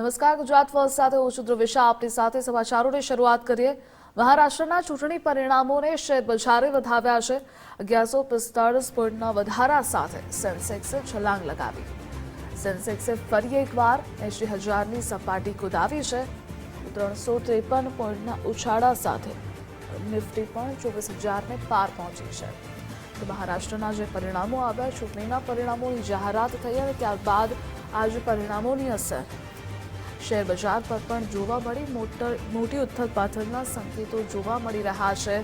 નમસ્કાર, ગુજરાત ફર્સ્ટ સાથે હું છું ધ્રુવિશા. આપની સાથે સમાચારોની શરૂઆત કરીએ. મહારાષ્ટ્રના ચૂંટણી પરિણામોને શેરબજારે વધાવ્યા છે. 1145 પોઈન્ટના વધારા સાથે સેન્સેક્સે છલાંગ લગાવી. સેન્સેક્સે ફરી એકવાર 80,000ની સપાટી કુદાવી છે. 353 પોઈન્ટના ઉછાળા સાથે નિફ્ટી પણ 24,000ને પાર પહોંચી છે. મહારાષ્ટ્રના જે પરિણામો આવ્યા, ચૂંટણીના પરિણામોની જાહેરાત થઈ અને ત્યારબાદ આજે પરિણામોની અસર શેર બજાર પર પણ જોવા મળી. મોટી ઉથલપાથલના સંકેતો જોવા મળી રહ્યા છે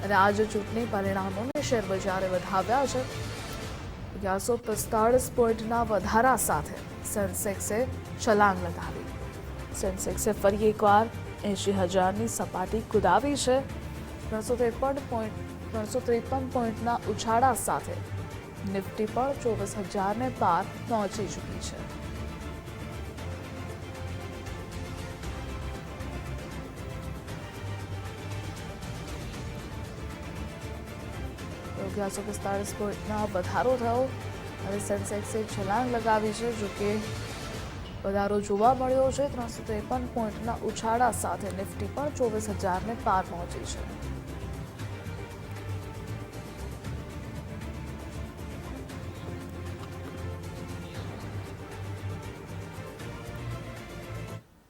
અને આજે ચૂંટણી પરિણામોને શેર બજારે વધાવ્યા છે. 1145 પોઈન્ટના વધારા સાથે સેન્સેક્સે છલાંગ લગાવી. સેન્સેક્સે ફરી એકવાર 80,000ની સપાટી કુદાવી છે. 353 પોઈન્ટના ઉછાળા સાથે નિફ્ટી પણ 24,000ને પાર પહોંચી ચૂકી છે. તો 1145 પોઈન્ટના વધારો થયો અને સેન્સેક્સે છલાંગ લગાવી છે. જોકે વધારો જોવા મળ્યો છે. 353 પોઈન્ટના ઉછાળા સાથે નિફ્ટી પણ 24,000ને પાર પહોંચી છે.